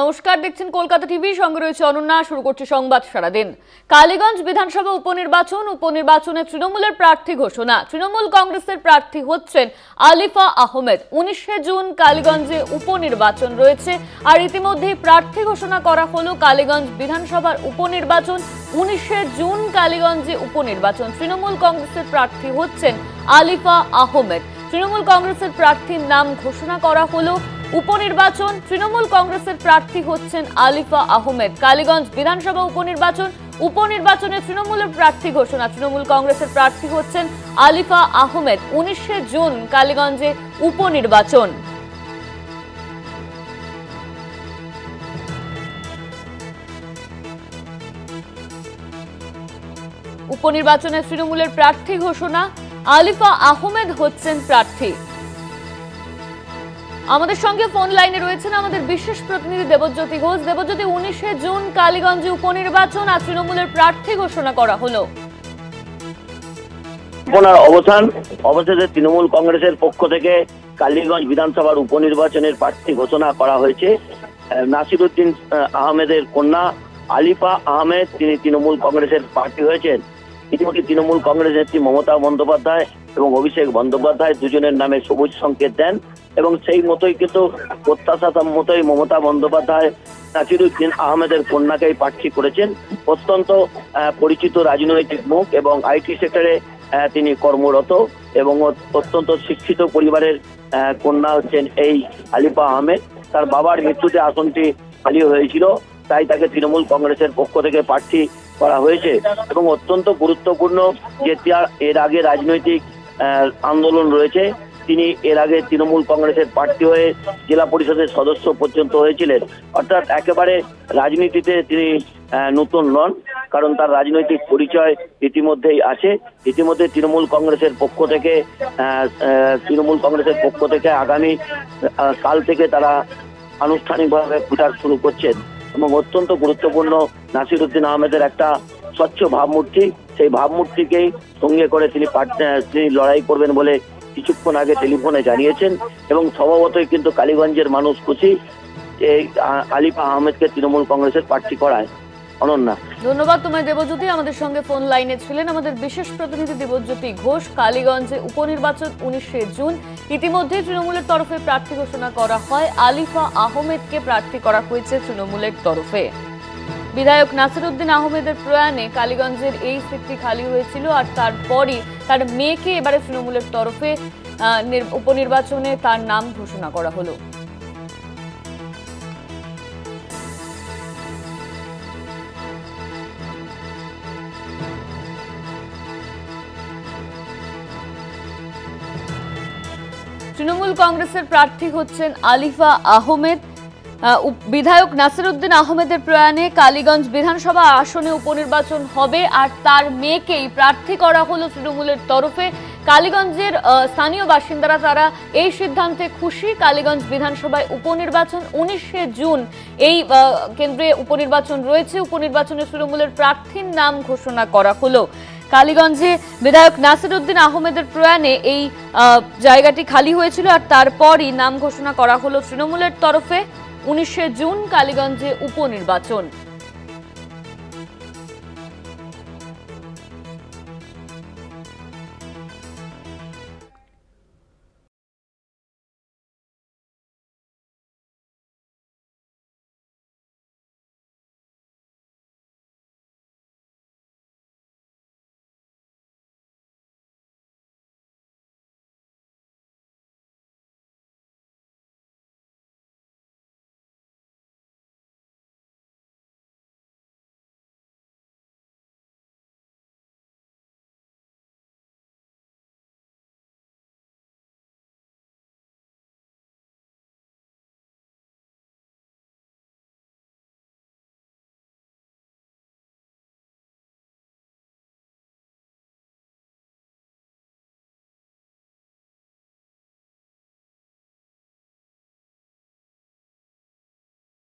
নমস্কার, দেখছেন কলকাতা টিভি, সঙ্গে রয়েছে অনন্যা। শুরু করছে সংবাদ সারাদিন। কালীগঞ্জ বিধানসভা উপনির্বাচনে তৃণমূলের প্রার্থী ঘোষণা। তৃণমূল কংগ্রেসের প্রার্থী হচ্ছেন আলিফা আহমেদ। 19শে জুন কালীগঞ্জে উপনির্বাচন রয়েছে, আর ইতিমধ্যেই প্রার্থী ঘোষণা করা হলো কালীগঞ্জ বিধানসভার উপনির্বাচন। 19শে জুন কালীগঞ্জে উপনির্বাচন। তৃণমূল কংগ্রেসের প্রার্থী হচ্ছেন আলিফা আহমেদ। তৃণমূল কংগ্রেসের প্রার্থীর নাম ঘোষণা করা হলো। উপনির্বাচন, তৃণমূল কংগ্রেসের প্রার্থী হচ্ছেন আলিফা আহমেদ। কালীগঞ্জ বিধানসভা উপনির্বাচনে তৃণমূলের প্রার্থী ঘোষণা। তৃণমূল কংগ্রেসের প্রার্থী হচ্ছেন আলিফা আহমেদ। 19শে জুন কালীগঞ্জে উপনির্বাচন। উপনির্বাচনে তৃণমূলের প্রার্থী ঘোষণা। আলিফা আহমেদ হচ্ছেন প্রার্থী। আমাদের সঙ্গে ফোন লাইনে রয়েছেন আমাদের বিশেষ প্রতিনিধি দেবজ্যোতি ঘোষ। দেবজ্যোতি, 19শে জুন কালীগঞ্জে উপনির্বাচন আর তৃণমূলের প্রার্থী ঘোষণা করা হলো। অবশেষে তৃণমূল কংগ্রেসের পক্ষ থেকে কালীগঞ্জ বিধানসভার উপনির্বাচনের প্রার্থী ঘোষণা করা হয়েছে। নাসিরউদ্দিন আহমেদের কন্যা আলিফা আহমেদ, তিনি তৃণমূল কংগ্রেসের প্রার্থী হয়েছেন। ইতিমধ্যে তৃণমূল কংগ্রেস নেত্রী মমতা বন্দ্যোপাধ্যায় এবং অভিষেক বন্দ্যোপাধ্যায় দুজনের নামে সবুজ সংকেত দেন, এবং সেই মতোই কিন্তু প্রত্যাশা মতোই মমতা বন্দ্যোপাধ্যায় নাসিরউদ্দিন আহমেদের কন্যাকেই প্রার্থী করেছেন। অত্যন্ত পরিচিত রাজনৈতিক মুখ এবং আইটি সেক্টরে তিনি কর্মরত, এবং অত্যন্ত শিক্ষিত পরিবারের কন্যা হচ্ছেন এই আলিফা আহমেদ। তার বাবার মৃত্যুতে আসনটি খালি হয়েছিল, তাই তাকে তৃণমূল কংগ্রেসের পক্ষ থেকে প্রার্থী করা হয়েছে। এবং অত্যন্ত গুরুত্বপূর্ণ যে এর আগে রাজনৈতিক আন্দোলন রয়েছে, তিনি এর আগে তৃণমূল কংগ্রেসের প্রার্থী হয়ে জেলা পরিষদের সদস্য পর্যন্ত হয়েছিলেন। অর্থাৎ একেবারে রাজনীতিতে তিনি নতুন নন, কারণ তার রাজনৈতিক পরিচয় ইতিমধ্যেই আছে। ইতিমধ্যে তৃণমূল কংগ্রেসের পক্ষ থেকে আগামী কাল থেকে তারা আনুষ্ঠানিকভাবে প্রচার শুরু করছেন। এবং অত্যন্ত গুরুত্বপূর্ণ নাসিরউদ্দিন আহমেদের একটা স্বচ্ছ ভাবমূর্তি, সেই ভাবমূর্তিকেই সঙ্গে করে তিনি লড়াই করবেন বলে কিছুক্ষণ আগে টেলিফোনে জানিয়েছেন। এবং স্বভাবতই কিন্তু কালীগঞ্জের মানুষ খুশি এই আলিফা আহমেদকে তৃণমূল কংগ্রেসের প্রার্থী করায়। অনন্যা, ধন্যবাদ তোমায় দেবজ্যোতি। আমাদের সঙ্গে ফোন লাইনে ছিলেন আমাদের বিশেষ প্রতিনিধি দেবজ্যোতি ঘোষ। কালীগঞ্জে উপনির্বাচন 19শে জুন। ইতিমধ্যে তৃণমূলের তরফে প্রার্থী ঘোষণা করা হয়। আলিফা আহমেদকে প্রার্থী করা হয়েছে তৃণমূলের তরফে। বিধায়ক নাসিরউদ্দিন আহমেদের প্রয়াণে কালীগঞ্জের এই সিটটি খালি হয়েছিল, আর তারপরই তার মেয়েকে এবারে তৃণমূলের তরফে উপনির্বাচনে তার নাম ঘোষণা করা হলো। তৃণমূল কংগ্রেসের প্রার্থী হচ্ছেন আলিফা আহমেদ। বিধায়ক নাসিরউদ্দিন আহমেদের প্রয়াণে কালীগঞ্জ বিধানসভা আসনে উপনির্বাচন হবে, আর তার মেয়েকেই প্রার্থী করা হলো তৃণমূলের তরফে। কালীগঞ্জের স্থানীয় বাসিন্দারা তারা এই সিদ্ধান্তে খুশি। কালীগঞ্জ বিধানসভায় উপনির্বাচন 19শে জুন এই কেন্দ্রে উপনির্বাচন রয়েছে। উপনির্বাচনে তৃণমূলের প্রার্থীর নাম ঘোষণা করা হলো। কালীগঞ্জে বিধায়ক নাসিরউদ্দিন আহমেদের প্রয়াণে এই জায়গাটি খালি হয়েছিল, আর তারপরই নাম ঘোষণা করা হলো তৃণমূলের তরফে। 19শে জুন কালীগঞ্জে উপনির্বাচন।